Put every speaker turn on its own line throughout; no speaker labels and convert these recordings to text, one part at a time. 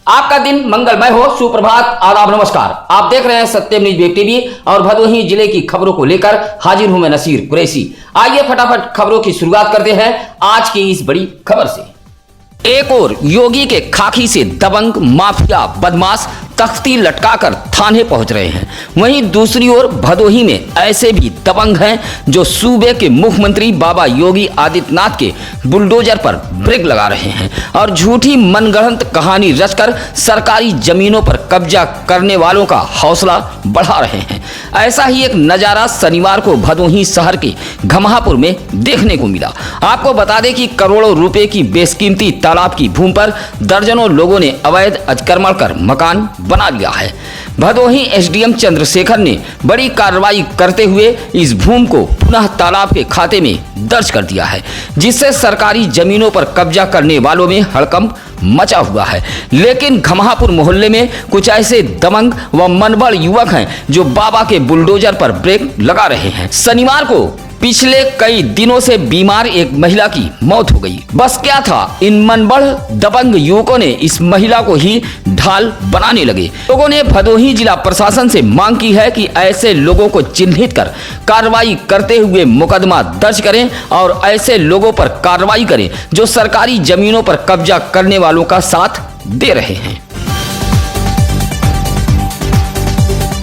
आपका दिन मंगलमय हो। सुप्रभात, आदाब, नमस्कार। आप देख रहे हैं सत्यम न्यूज वेब टीवी और भदोही जिले की खबरों को लेकर हाजिर हूं मैं नसीर कुरैशी। आइए फटाफट खबरों की शुरुआत करते हैं आज की इस बड़ी खबर से। एक और योगी के खाकी से दबंग माफिया बदमाश तख्ती लटकाकर थाने पहुंच रहे हैं, वहीं दूसरी ओर भदोही में ऐसे भी दबंग हैं जो सूबे के मुख्यमंत्री बाबा योगी आदित्यनाथ के बुलडोजर पर ब्रेक लगा रहे हैं और झूठी मनगढ़ंत कहानी रचकर सरकारी जमीनों पर कब्जा करने वालों का हौसला बढ़ा रहे हैं। ऐसा ही एक नजारा शनिवार को भदोही शहर के घमापुर में देखने को मिला। आपको बता दें कि करोड़ों रुपए की बेशकीमती तालाब की भूमि पर दर्जनों लोगों ने अवैध अतिक्रमण कर मकान बना लिया है। भदोही एसडीएम चंद्रशेखर ने बड़ी कार्रवाई करते हुए इस भूमि को पुनः तालाब के खाते में दर्ज कर दिया है, जिससे सरकारी जमीनों पर कब्जा करने वालों में हड़कंप मचा हुआ है। लेकिन घमापुर मोहल्ले में कुछ ऐसे दबंग व मनबड़ युवक हैं जो बाबा के बुलडोजर पर ब्रेक लगा रहे हैं। शनिवार को पिछले कई दिनों से बीमार एक महिला की मौत हो गई। बस क्या था, इन मनबड़ दबंग युवकों ने इस महिला को ही ढाल बनाने लगे। लोगों ने भदोही जिला प्रशासन से मांग की है कि ऐसे लोगों को चिन्हित कर कार्रवाई करते हुए मुकदमा दर्ज करें और ऐसे लोगों पर कार्रवाई करें जो सरकारी जमीनों पर कब्जा करने वालों का साथ दे रहे हैं।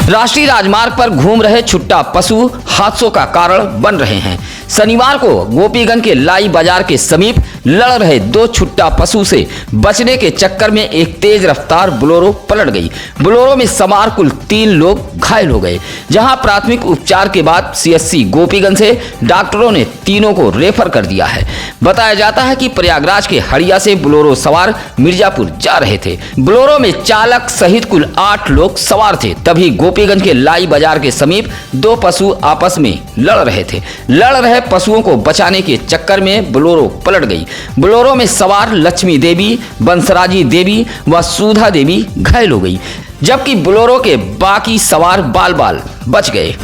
राष्ट्रीय राजमार्ग पर घूम रहे छुट्टा पशु हादसों का कारण बन रहे हैं। शनिवार को गोपीगंज के लाई बाजार के समीप लड़ रहे दो छुट्टा पशु से बचने के चक्कर में एक तेज रफ्तार बोलेरो पलट गई। बोलेरो में सवार कुल 3 लोग घायल हो गए, जहां प्राथमिक उपचार के बाद सीएससी गोपीगंज से डॉक्टरों ने तीनों को रेफर कर दिया है। बताया जाता है कि प्रयागराज के हड़िया से बोलेरो सवार मिर्जापुर जा रहे थे। बोलेरो में चालक सहित कुल 8 लोग सवार थे। तभी गोपीगंज के लाई बाजार के समीप 2 पशु आपस में लड़ रहे थे। लड़ रहे पशुओं को बचाने के चक्कर में बोलेरो पलट गई। बोलेरो में सवार लक्ष्मी देवी, बंसराजी देवी व सुधा देवी घायल हो गई, जबकि बोलेरो के बाकी सवार बाल बाल बच गए।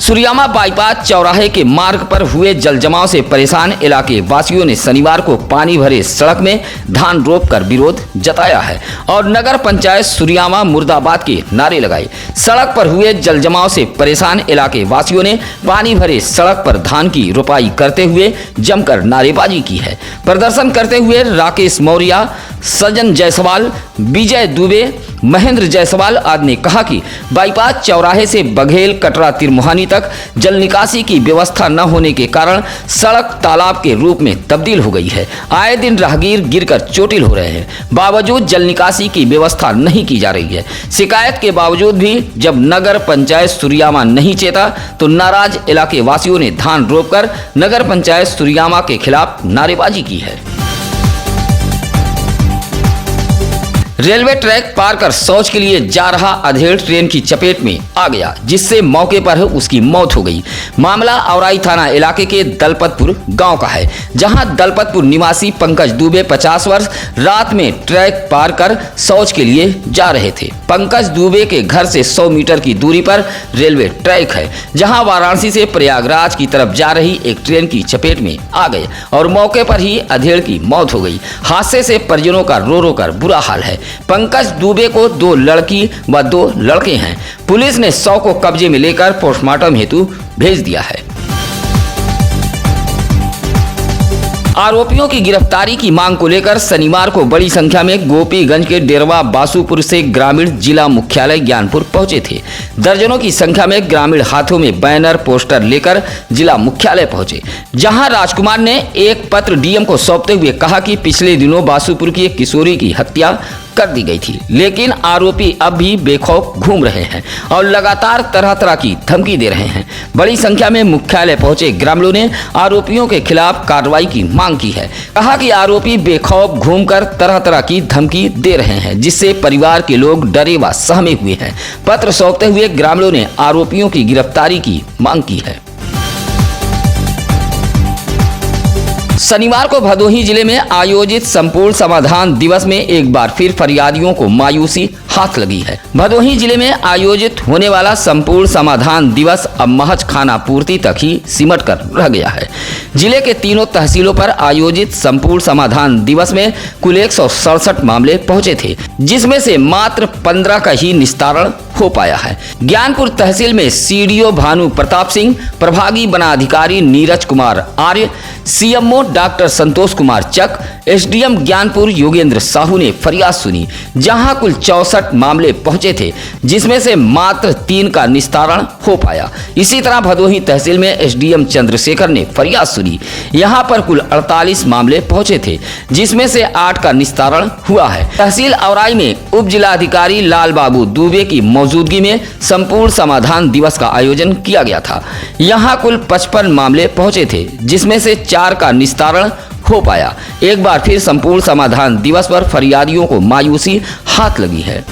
सुरियामा बाईपास चौराहे के मार्ग पर हुए जलजमाव से परेशान इलाके वासियों ने शनिवार को पानी भरे सड़क में धान रोपकर विरोध जताया है और नगर पंचायत सुरियामा मुर्दाबाद के नारे लगाए। सड़क पर हुए जलजमाव से परेशान इलाके वासियों ने पानी भरे सड़क पर धान की रोपाई करते हुए जमकर नारेबाजी की है। प्रदर्शन करते हुए राकेश मौर्य, सजन जायसवाल, विजय दुबे, महेंद्र जायसवाल आदि ने कहा कि बाईपास चौराहे से बघेल कटरा तिरमुहानी तक जल निकासी की व्यवस्था न होने के कारण सड़क तालाब के रूप में तब्दील हो गई है। आए दिन राहगीर गिरकर चोटिल हो रहे हैं, बावजूद जल निकासी की व्यवस्था नहीं की जा रही है। शिकायत के बावजूद भी जब नगर पंचायत सुरियामा नहीं चेता तो नाराज इलाके वासियों ने धान रोपकर नगर पंचायत सुरियामा के खिलाफ नारेबाजी की है। रेलवे ट्रैक पार कर शौच के लिए जा रहा अधेड़ ट्रेन की चपेट में आ गया, जिससे मौके पर उसकी मौत हो गई। मामला औराई थाना इलाके के दलपतपुर गांव का है, जहां दलपतपुर निवासी पंकज दुबे 50 वर्ष रात में ट्रैक पार कर शौच के लिए जा रहे थे। पंकज दुबे के घर से 100 मीटर की दूरी पर रेलवे ट्रैक है, जहां वाराणसी से प्रयागराज की तरफ जा रही एक ट्रेन की चपेट में आ गए और मौके पर ही अधेड़ की मौत हो गई। हादसे से परिजनों का रो रो कर बुरा हाल है। पंकज दुबे को 2 लड़की व 2 लड़के हैं। पुलिस ने 100 को कब्जे में लेकर पोस्टमार्टम हेतु भेज दिया है। आरोपियों की गिरफ्तारी की मांग को लेकर शनिवार को बड़ी संख्या में गोपीगंज के डेरवा बासुपुर से ग्रामीण जिला मुख्यालय ज्ञानपुर पहुंचे थे। दर्जनों की संख्या में ग्रामीण हाथों में बैनर पोस्टर लेकर जिला मुख्यालय पहुंचे, जहां राजकुमार ने एक पत्र डीएम को सौंपते हुए कहा कि पिछले दिनों बासुपुर की एक किशोरी की हत्या कर दी गई थी, लेकिन आरोपी अब भी बेखौफ घूम रहे हैं और लगातार तरह तरह की धमकी दे रहे हैं। बड़ी संख्या में मुख्यालय पहुंचे ग्रामीणों ने आरोपियों के खिलाफ कार्रवाई की मांग की है। कहा कि आरोपी बेखौफ घूमकर तरह तरह की धमकी दे रहे हैं, जिससे परिवार के लोग डरे व सहमे हुए हैं। पत्र सौंपते हुए ग्रामीणों ने आरोपियों की गिरफ्तारी की मांग की है। शनिवार को भदोही जिले में आयोजित संपूर्ण समाधान दिवस में एक बार फिर फरियादियों को मायूसी हाथ लगी है। भदोही जिले में आयोजित होने वाला संपूर्ण समाधान दिवस अब महज खाना पूर्ति तक ही सिमट कर रह गया है। जिले के तीनों तहसीलों पर आयोजित संपूर्ण समाधान दिवस में कुल 167 मामले पहुंचे थे, जिसमें से मात्र 15 का ही निस्तारण हो पाया है। ज्ञानपुर तहसील में सीडीओ भानु प्रताप सिंह, प्रभागी वनाधिकारी नीरज कुमार आर्य, सीएमओ डॉक्टर संतोष कुमार चक, एसडीएम ज्ञानपुर योगेंद्र साहू ने फरियाद सुनी, जहां कुल 64 मामले पहुंचे थे, जिसमें से मात्र 3 का निस्तारण हो पाया। इसी तरह भदोही तहसील में एसडीएम चंद्रशेखर ने फरियाद सुनी। यहां पर कुल 48 मामले पहुंचे थे, जिसमें से 8 का निस्तारण हुआ है। तहसील औराई में उप जिलाधिकारी लाल बाबू दुबे की मौजूदगी में संपूर्ण समाधान दिवस का आयोजन किया गया था। यहां कुल 55 मामले पहुंचे थे, जिसमें से 4 का निस्तारण हो पाया। एक बार फिर संपूर्ण समाधान दिवस पर फरियादियों को मायूसी हाथ लगी है।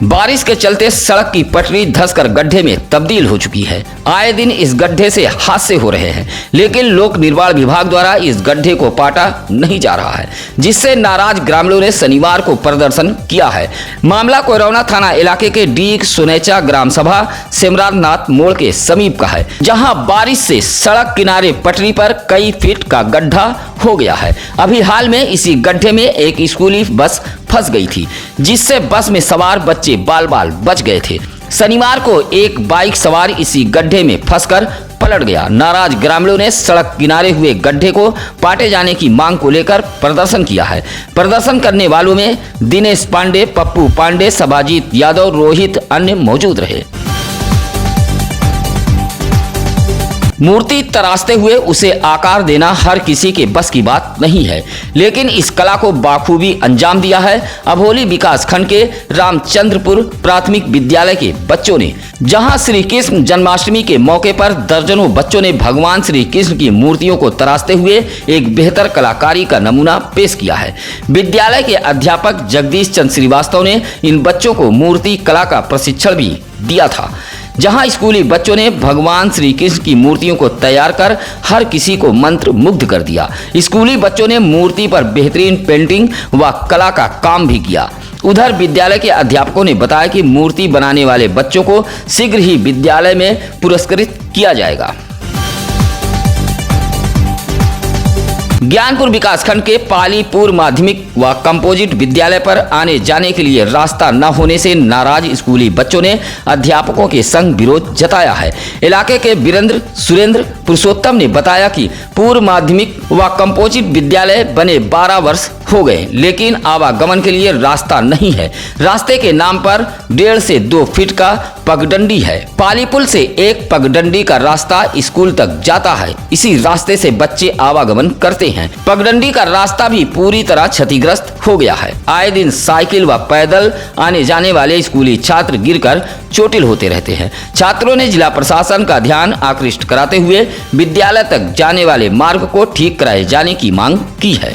बारिश के चलते सड़क की पटरी धंसकर गड्ढे में तब्दील हो चुकी है। आए दिन इस गड्ढे से हादसे हो रहे हैं, लेकिन लोक निर्माण विभाग द्वारा इस गड्ढे को पाटा नहीं जा रहा है, जिससे नाराज ग्रामीणों ने शनिवार को प्रदर्शन किया है। मामला कोरौना थाना इलाके के डीग सुनेचा ग्राम सभा सिमरारनाथ मोड़ के समीप का है, जहां बारिश से सड़क किनारे पटरी पर कई फीट का गड्ढा हो गया है। अभी हाल में इसी गड्ढे में एक स्कूली बस फंस गई थी, जिससे बस में सवार बच्चे बाल बाल बच गए थे। शनिवार को एक बाइक सवार इसी गड्ढे में फंसकर पलट गया। नाराज ग्रामीणों ने सड़क किनारे हुए गड्ढे को पाटे जाने की मांग को लेकर प्रदर्शन किया है। प्रदर्शन करने वालों में दिनेश पांडे, पप्पू पांडे, सभाजीत यादव, रोहित अन्य मौजूद रहे। मूर्ति तराशते हुए उसे आकार देना हर किसी के बस की बात नहीं है, लेकिन इस कला को बाखूबी अंजाम दिया है अभोली विकास खंड के रामचंद्रपुर प्राथमिक विद्यालय के बच्चों ने, जहां श्री कृष्ण जन्माष्टमी के मौके पर दर्जनों बच्चों ने भगवान श्री कृष्ण की मूर्तियों को तराशते हुए एक बेहतर कलाकारी का नमूना पेश किया है। विद्यालय के अध्यापक जगदीश चंद्र श्रीवास्तव ने इन बच्चों को मूर्ति कला का प्रशिक्षण भी दिया था, जहां स्कूली बच्चों ने भगवान श्री कृष्ण की मूर्तियों को तैयार कर हर किसी को मंत्र मुग्ध कर दिया। स्कूली बच्चों ने मूर्ति पर बेहतरीन पेंटिंग व कला का काम भी किया। उधर विद्यालय के अध्यापकों ने बताया कि मूर्ति बनाने वाले बच्चों को शीघ्र ही विद्यालय में पुरस्कृत किया जाएगा। ज्ञानपुर विकासखंड के पालीपुर माध्यमिक व कंपोजिट विद्यालय पर आने जाने के लिए रास्ता न होने से नाराज स्कूली बच्चों ने अध्यापकों के संग विरोध जताया है। इलाके के वीरेंद्र सुरेंद्र पुरुषोत्तम ने बताया कि पूर्व माध्यमिक व कंपोजिट विद्यालय बने 12 वर्ष हो गए, लेकिन आवागमन के लिए रास्ता नहीं है। रास्ते के नाम पर 1.5 से 2 फीट का पगडंडी है। पालीपुल से एक पगडंडी का रास्ता स्कूल तक जाता है। इसी रास्ते से बच्चे आवागमन करते हैं। पगडंडी का रास्ता भी पूरी तरह क्षतिग्रस्त हो गया है। आए दिन साइकिल व पैदल आने जाने वाले स्कूली छात्र गिरकर चोटिल होते रहते हैं। छात्रों ने जिला प्रशासन का ध्यान आकृष्ट कराते हुए विद्यालय तक जाने वाले मार्ग को ठीक कराए जाने की मांग की है।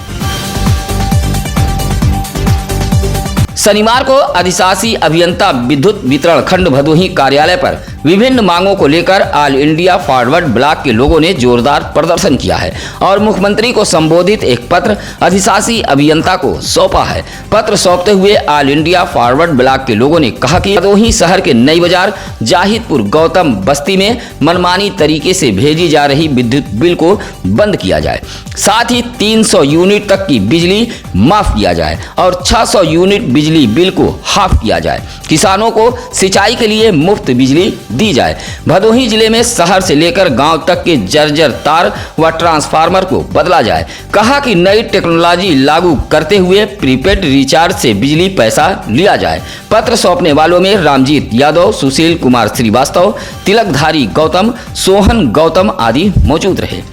शनिवार को अधिशासी अभियंता विद्युत वितरण खंड भदोही कार्यालय पर विभिन्न मांगों को लेकर ऑल इंडिया फॉरवर्ड ब्लॉक के लोगों ने जोरदार प्रदर्शन किया है और मुख्यमंत्री को संबोधित एक पत्र अधिशासी अभियंता को सौंपा है। पत्र सौंपते हुए ऑल इंडिया फॉरवर्ड ब्लॉक के लोगों ने कहा कि भदोही शहर के नई बाजार, जाहिदपुर, गौतम बस्ती में मनमानी तरीके से भेजी जा रही विद्युत बिल को बंद किया जाए, साथ ही 300 यूनिट तक की बिजली माफ किया जाए और 600 यूनिट बिजली बिल को हाफ किया जाए। किसानों को सिंचाई के लिए मुफ्त बिजली दी जाए। भदोही जिले में शहर से लेकर गांव तक के जर्जर तार व ट्रांसफार्मर को बदला जाए। कहा कि नई टेक्नोलॉजी लागू करते हुए प्रीपेड रिचार्ज से बिजली पैसा लिया जाए। पत्र सौंपने वालों में रामजीत यादव, सुशील कुमार श्रीवास्तव, तिलकधारी गौतम, सोहन गौतम आदि मौजूद रहे।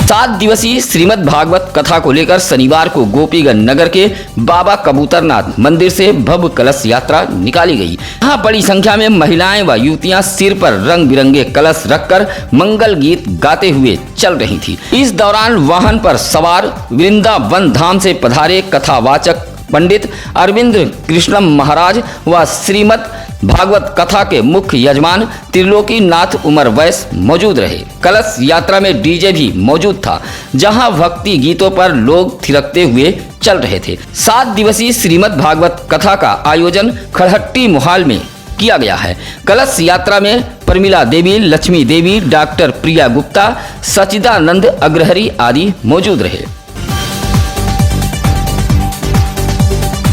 7 दिवसीय श्रीमद् भागवत कथा को लेकर शनिवार को गोपीगंज नगर के बाबा कबूतरनाथ मंदिर से भव्य कलश यात्रा निकाली गई। यहाँ बड़ी संख्या में महिलाएं व युवतियां सिर पर रंग बिरंगे कलश रखकर मंगल गीत गाते हुए चल रही थी। इस दौरान वाहन पर सवार वृंदावन धाम से पधारे कथावाचक पंडित अरविंद कृष्णम महाराज व श्रीमद भागवत कथा के मुख्य यजमान त्रिलोकी नाथ उमर वैश्य मौजूद रहे। कलश यात्रा में डीजे भी मौजूद था, जहां भक्ति गीतों पर लोग थिरकते हुए चल रहे थे। 7 दिवसीय श्रीमद् भागवत कथा का आयोजन खड़हट्टी मोहाल में किया गया है। कलश यात्रा में प्रमिला देवी, लक्ष्मी देवी, डॉक्टर प्रिया गुप्ता, सचिदानंद अग्रहरी आदि मौजूद रहे।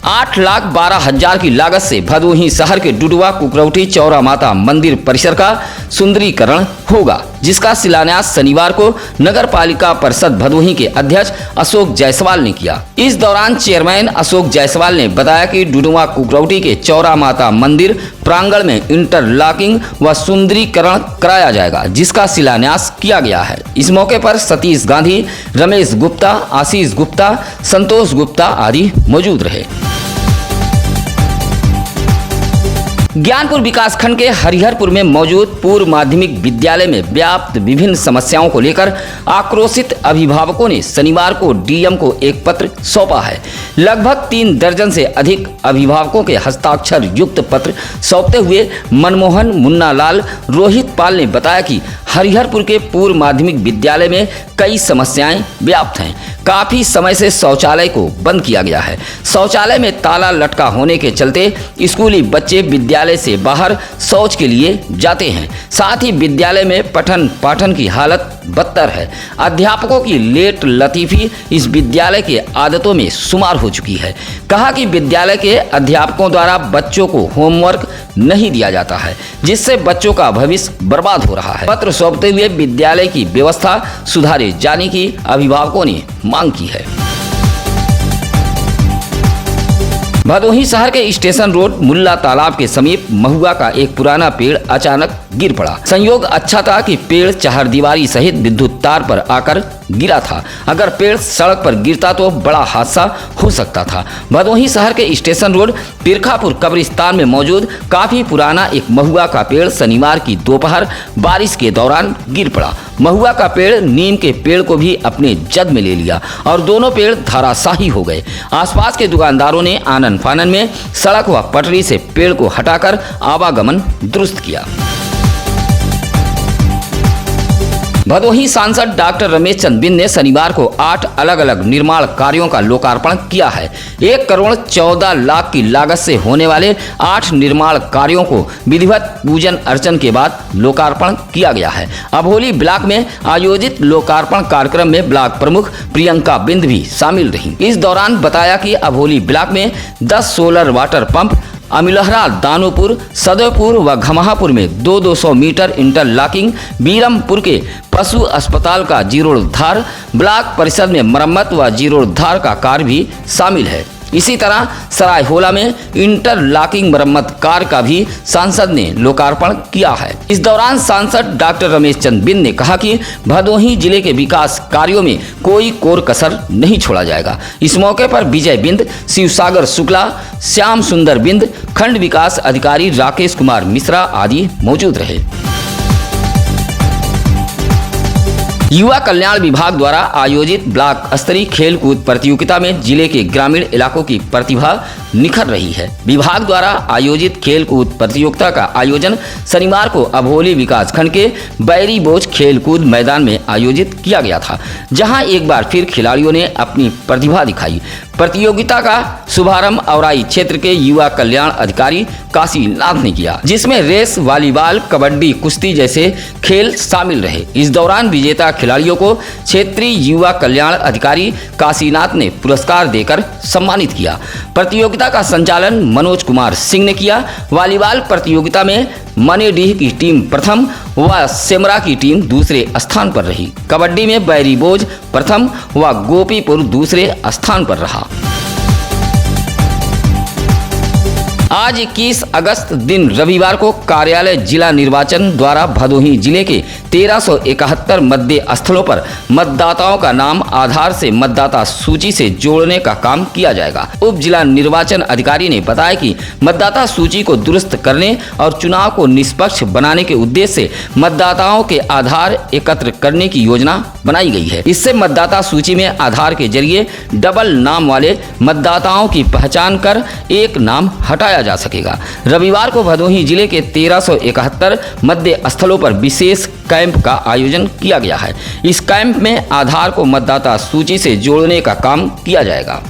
8,12,000 की लागत से भदोही शहर के डुडवा कुकरौटी चौरा माता मंदिर परिसर का सुंदरीकरण होगा, जिसका शिलान्यास शनिवार को नगर पालिका परिषद भदोही के अध्यक्ष अशोक जायसवाल ने किया। इस दौरान चेयरमैन अशोक जायसवाल ने बताया कि डुडवा कुकरौटी के चौरा माता मंदिर प्रांगण में इंटरलॉकिंग व सुंदरीकरण कराया जाएगा, जिसका शिलान्यास किया गया है। इस मौके पर सतीश गांधी, रमेश गुप्ता, आशीष गुप्ता, संतोष गुप्ता आदि मौजूद रहे। ज्ञानपुर विकासखंड के हरिहरपुर में मौजूद पूर्व माध्यमिक विद्यालय में व्याप्त विभिन्न समस्याओं को लेकर आक्रोशित अभिभावकों ने शनिवार को डीएम को एक पत्र सौंपा है। लगभग 3 दर्जन से अधिक अभिभावकों के हस्ताक्षर युक्त पत्र सौंपते हुए मनमोहन मुन्ना लाल रोहित पाल ने बताया कि हरिहरपुर के पूर्व माध्यमिक विद्यालय में कई समस्याएं व्याप्त हैं। काफी समय से शौचालय को बंद किया गया है। शौचालय में ताला लटका होने के चलते स्कूली बच्चे विद्यालय से बाहर शौच के लिए जाते हैं। साथ ही विद्यालय में पठन पाठन की हालत बदतर है। अध्यापकों की लेट लतीफी इस विद्यालय के आदतों में शुमार हो चुकी है। कहा कि विद्यालय के अध्यापकों द्वारा बच्चों को होमवर्क नहीं दिया जाता है, जिससे बच्चों का भविष्य बर्बाद हो रहा है। पत्र सौंपते हुए विद्यालय की व्यवस्था सुधारे जाने की अभिभावकों ने मांग की है। भदोही शहर के स्टेशन रोड मुल्ला तालाब के समीप महुआ का एक पुराना पेड़ अचानक गिर पड़ा। संयोग अच्छा था कि पेड़ चहारदीवारी सहित विद्युत तार पर आकर गिरा था। अगर पेड़ सड़क पर गिरता तो बड़ा हादसा हो सकता था। भदोही शहर के स्टेशन रोड पिरखापुर कब्रिस्तान में मौजूद काफी पुराना एक महुआ का पेड़ शनिवार की दोपहर बारिश के दौरान गिर पड़ा। महुआ का पेड़ नीम के पेड़ को भी अपने जद में ले लिया और दोनों पेड़ धराशाही हो गए। आसपास के दुकानदारों ने आनन फानन में सड़क व पटरी से पेड़ को हटाकर आवागमन दुरुस्त किया। भदोही सांसद डॉक्टर रमेश चंद्र बिंद ने शनिवार को 8 अलग अलग निर्माण कार्यों का लोकार्पण किया है। 1 करोड़ 14 लाख की लागत से होने वाले 8 निर्माण कार्यों को विधिवत पूजन अर्चन के बाद लोकार्पण किया गया है। अभोली ब्लॉक में आयोजित लोकार्पण कार्यक्रम में ब्लॉक प्रमुख प्रियंका बिंद भी शामिल रही। इस दौरान बताया कि अभोली ब्लॉक में 10 सोलर वाटर पंप, अमिलहरा, दानोपुर, सदयपुर व घमाहापुर में 200 मीटर इंटरलॉकिंग, बीरमपुर के पशु अस्पताल का जीर्णोद्धार, ब्लॉक परिषद में मरम्मत व जीर्णोद्धार का कार्य भी शामिल है। इसी तरह सरायहोला में इंटरलॉकिंग मरम्मत कार्य का भी सांसद ने लोकार्पण किया है। इस दौरान सांसद डॉक्टर रमेश चंद्र बिंद ने कहा कि भदोही जिले के विकास कार्यों में कोई कोर कसर नहीं छोड़ा जाएगा। इस मौके पर विजय बिंद, शिवसागर शुक्ला, श्याम सुंदर बिंद, खंड विकास अधिकारी राकेश कुमार मिश्रा आदि मौजूद रहे। युवा कल्याण विभाग द्वारा आयोजित ब्लॉक स्तरीय खेल कूद प्रतियोगिता में जिले के ग्रामीण इलाकों की प्रतिभा निखर रही है। विभाग द्वारा आयोजित खेल कूद प्रतियोगिता का आयोजन शनिवार को अभोली विकासखंड के बैरी बोझ खेल कूद मैदान में आयोजित किया गया था, जहां एक बार फिर खिलाड़ियों ने अपनी प्रतिभा दिखाई। प्रतियोगिता का शुभारंभ औराई क्षेत्र के युवा कल्याण अधिकारी काशीनाथ ने किया, जिसमें रेस, वॉलीबॉल, कबड्डी, कुश्ती जैसे खेल शामिल रहे। इस दौरान विजेता खिलाड़ियों को क्षेत्रीय युवा कल्याण अधिकारी काशीनाथ ने पुरस्कार देकर सम्मानित किया। प्रतियोगिता का संचालन मनोज कुमार सिंह ने किया। वॉलीबॉल प्रतियोगिता में मनेडीह की टीम प्रथम व सेमरा की टीम दूसरे स्थान पर रही। कबड्डी में बैरी बोझ प्रथम व गोपीपुर दूसरे स्थान पर रहा। आज 21 अगस्त दिन रविवार को कार्यालय जिला निर्वाचन द्वारा भदोही जिले के 1371 मतदेय स्थलों पर मतदाताओं का नाम आधार से मतदाता सूची से जोड़ने का काम किया जाएगा। उप जिला निर्वाचन अधिकारी ने बताया कि मतदाता सूची को दुरुस्त करने और चुनाव को निष्पक्ष बनाने के उद्देश्य से मतदाताओं के आधार एकत्र करने की योजना बनाई गई है। इससे मतदाता सूची में आधार के जरिए डबल नाम वाले मतदाताओं की पहचान कर एक नाम हटाया जा सकेगा। रविवार को भदोही जिले के 1371 मतदेय स्थलों पर विशेष कैंप का आयोजन किया गया है। इस कैंप में आधार को मतदाता सूची से जोड़ने का काम किया जाएगा।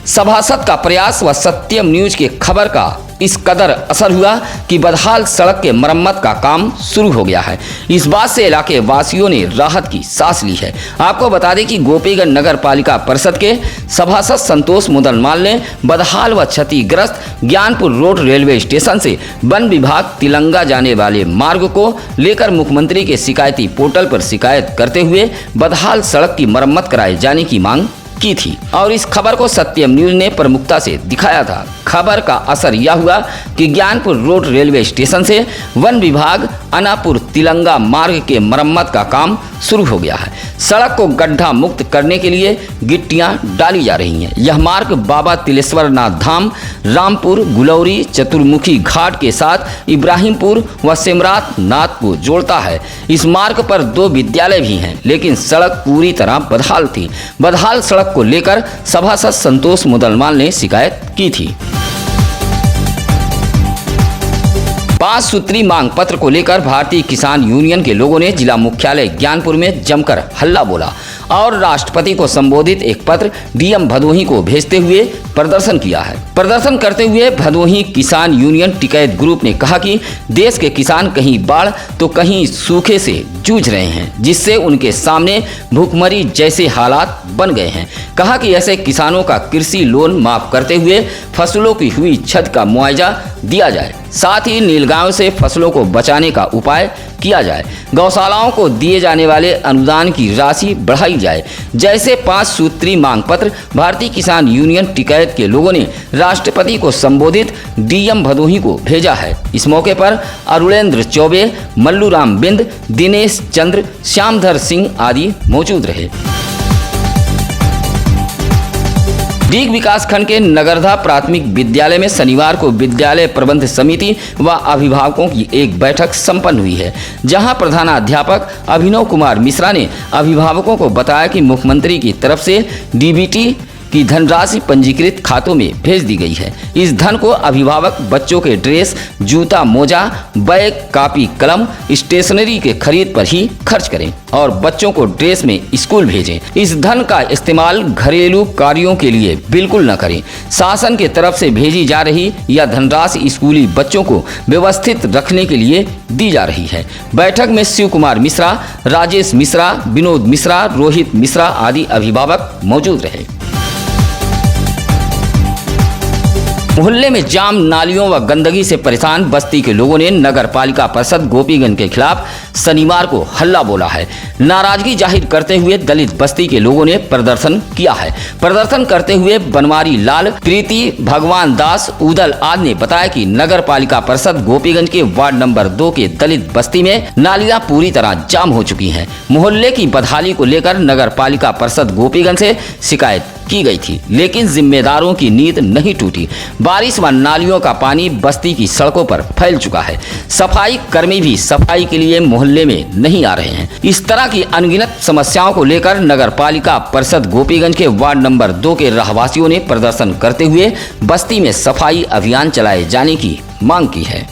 सभासद का प्रयास व सत्यम न्यूज के खबर का इस कदर असर हुआ कि बदहाल सड़क के मरम्मत का काम शुरू हो गया है। इस बात से इलाके वासियों ने राहत की सांस ली है। आपको बता दें कि गोपीगंज नगर पालिका परिषद के सभासद संतोष मुदलमाल ने बदहाल व क्षतिग्रस्त ज्ञानपुर रोड रेलवे स्टेशन से वन विभाग तिलंगा जाने वाले मार्ग को लेकर मुख्यमंत्री के शिकायती पोर्टल पर शिकायत करते हुए बदहाल सड़क की मरम्मत कराए जाने की मांग की थी और इस खबर को सत्यम न्यूज ने प्रमुखता से दिखाया था। खबर का असर यह हुआ कि ज्ञानपुर रोड रेलवे स्टेशन से वन विभाग अनापुर तिलंगा मार्ग के मरम्मत का काम शुरू हो गया है। सड़क को गड्ढा मुक्त करने के लिए गिट्टियां डाली जा रही हैं। यह मार्ग बाबा तिलेश्वर नाथ धाम, रामपुर, गुलौरी, चतुर्मुखी घाट के साथ इब्राहिमपुर व सिमरात नाथ को जोड़ता है। इस मार्ग पर 2 विद्यालय भी हैं, लेकिन सड़क पूरी तरह बदहाल थी। बदहाल सड़क को लेकर सभासद संतोष मुदलमाल ने शिकायत की थी। 5 सूत्री मांग पत्र को लेकर भारतीय किसान यूनियन के लोगों ने जिला मुख्यालय ज्ञानपुर में जमकर हल्ला बोला और राष्ट्रपति को संबोधित एक पत्र डीएम भदोही को भेजते हुए प्रदर्शन किया है। प्रदर्शन करते हुए भदोही किसान यूनियन टिकैत ग्रुप ने कहा कि देश के किसान कहीं बाढ़ तो कहीं सूखे से जूझ रहे हैं, जिससे उनके सामने भूखमरी जैसे हालात बन गए हैं। कहा कि ऐसे किसानों का कृषि लोन माफ करते हुए फसलों की हुई क्षति का मुआवजा दिया जाए, साथ ही नीलगांव से फसलों को बचाने का उपाय किया जाए, गौशालाओं को दिए जाने वाले अनुदान की राशि बढ़ाई जाए। जैसे 5 सूत्री मांग पत्र भारतीय किसान यूनियन टिकैत के लोगों ने राष्ट्रपति को संबोधित डीएम भदोही को भेजा है। इस मौके पर अरुणेंद्र चौबे, मल्लूराम बिंद, दिनेश चंद्र, श्यामधर सिंह आदि मौजूद रहे। डीग विकासखंड के नगरधा प्राथमिक विद्यालय में शनिवार को विद्यालय प्रबंध समिति व अभिभावकों की एक बैठक संपन्न हुई है, जहां प्रधानाध्यापक अभिनव कुमार मिश्रा ने अभिभावकों को बताया कि मुख्यमंत्री की तरफ से डीबीटी की धनराशि पंजीकृत खातों में भेज दी गई है। इस धन को अभिभावक बच्चों के ड्रेस, जूता, मोजा, बैग, कापी, कलम, स्टेशनरी के खरीद पर ही खर्च करें और बच्चों को ड्रेस में स्कूल भेजें। इस धन का इस्तेमाल घरेलू कार्यों के लिए बिल्कुल न करें। शासन के तरफ से भेजी जा रही यह धनराशि स्कूली बच्चों को व्यवस्थित रखने के लिए दी जा रही है। बैठक में शिव कुमार मिश्रा, राजेश मिश्रा, विनोद मिश्रा, रोहित मिश्रा आदि अभिभावक मौजूद रहे। मोहल्ले में जाम, नालियों व गंदगी से परेशान बस्ती के लोगों ने नगर पालिका परिषद गोपीगंज के खिलाफ शनिवार को हल्ला बोला है। नाराजगी जाहिर करते हुए दलित बस्ती के लोगों ने प्रदर्शन किया है। प्रदर्शन करते हुए बनवारी लाल, प्रीति, भगवान दास, उदल आदि ने बताया कि नगर पालिका परिषद गोपीगंज के वार्ड नंबर 2 के दलित बस्ती में नालियां पूरी तरह जाम हो चुकी हैं। मोहल्ले की बदहाली को लेकर नगर पालिका परिषद गोपीगंज से शिकायत की गई थी, लेकिन जिम्मेदारों की नींद नहीं टूटी। बारिश व नालियों का पानी बस्ती की सड़कों पर फैल चुका है। सफाई कर्मी भी सफाई के लिए मोहल्ले में नहीं आ रहे हैं। इस तरह की अनगिनत समस्याओं को लेकर नगर पालिका परिषद गोपीगंज के वार्ड नंबर 2 के रहवासियों ने प्रदर्शन करते हुए बस्ती में सफाई अभियान चलाए जाने की मांग की है।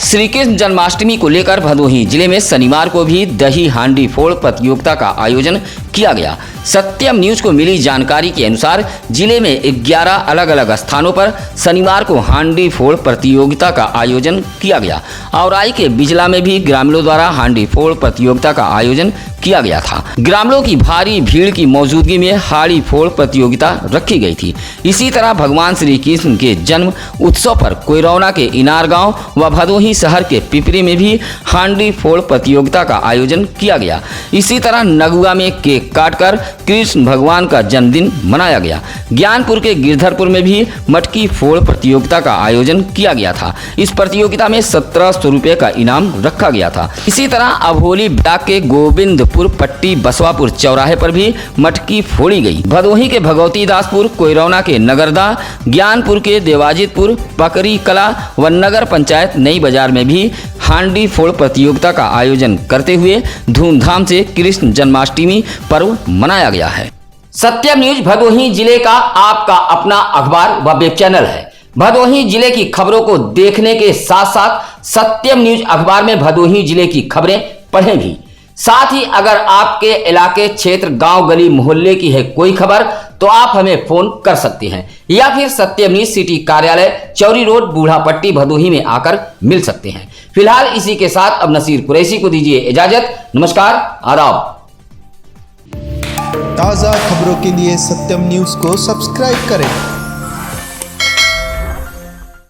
श्री कृष्ण जन्माष्टमी को लेकर भदोही जिले में शनिवार को भी दही हांडी फोड़ प्रतियोगिता का आयोजन किया गया। सत्यम न्यूज को मिली जानकारी के अनुसार जिले में 11 अलग अलग स्थानों पर शनिवार को हांडी फोड़ प्रतियोगिता का आयोजन किया गया। औराई के बिजला में भी ग्रामीणों द्वारा हांडी फोड़ प्रतियोगिता का आयोजन किया गया था। ग्रामीणों की भारी भीड़ की मौजूदगी में हांडी फोड़ प्रतियोगिता रखी गई थी। इसी तरह भगवान श्री कृष्ण के जन्म उत्सव पर कोयरौना के इनार गांव व भदोही शहर के पिपरी में भी हांडी फोड़ प्रतियोगिता का आयोजन किया गया। इसी तरह नगुआ में केक काटकर कृष्ण भगवान का जन्मदिन मनाया गया। ज्ञानपुर के गिरधरपुर में भी मटकी फोड़ प्रतियोगिता का आयोजन किया गया था। इस प्रतियोगिता में 1700 रुपये का इनाम रखा गया था। इसी तरह अभोली ब्लॉक के गोविंदपुर पट्टी बसवापुर चौराहे पर भी मटकी फोड़ी गई। भदोही के भगवती दासपुर, कोयरौना के नगरदा, ज्ञानपुर के देवाजितपुर, पकरी कला व नगर पंचायत नई बाजार में भी हांडी फोड़ प्रतियोगिता का आयोजन करते हुए धूमधाम से कृष्ण जन्माष्टमी पर्व मनाया गया है। सत्यम न्यूज भदोही जिले का आपका अपना अखबार व वेब चैनल है। भदोही जिले की खबरों को देखने के साथ साथ सत्यम न्यूज अखबार में भदोही जिले की खबरें पढ़ें भी। साथ ही अगर आपके इलाके, क्षेत्र, गांव, गली, मोहल्ले की है कोई खबर तो आप हमें फोन कर सकते हैं या फिर सत्यम न्यूज सिटी कार्यालय, चौरी रोड, बूढ़ापट्टी, भदोही में आकर मिल सकते हैं। फिलहाल इसी के साथ अब नसीर कुरैशी को दीजिए इजाजत। नमस्कार, आदाब।
ताज़ा खबरों के लिए सत्यम न्यूज़ को सब्सक्राइब करें।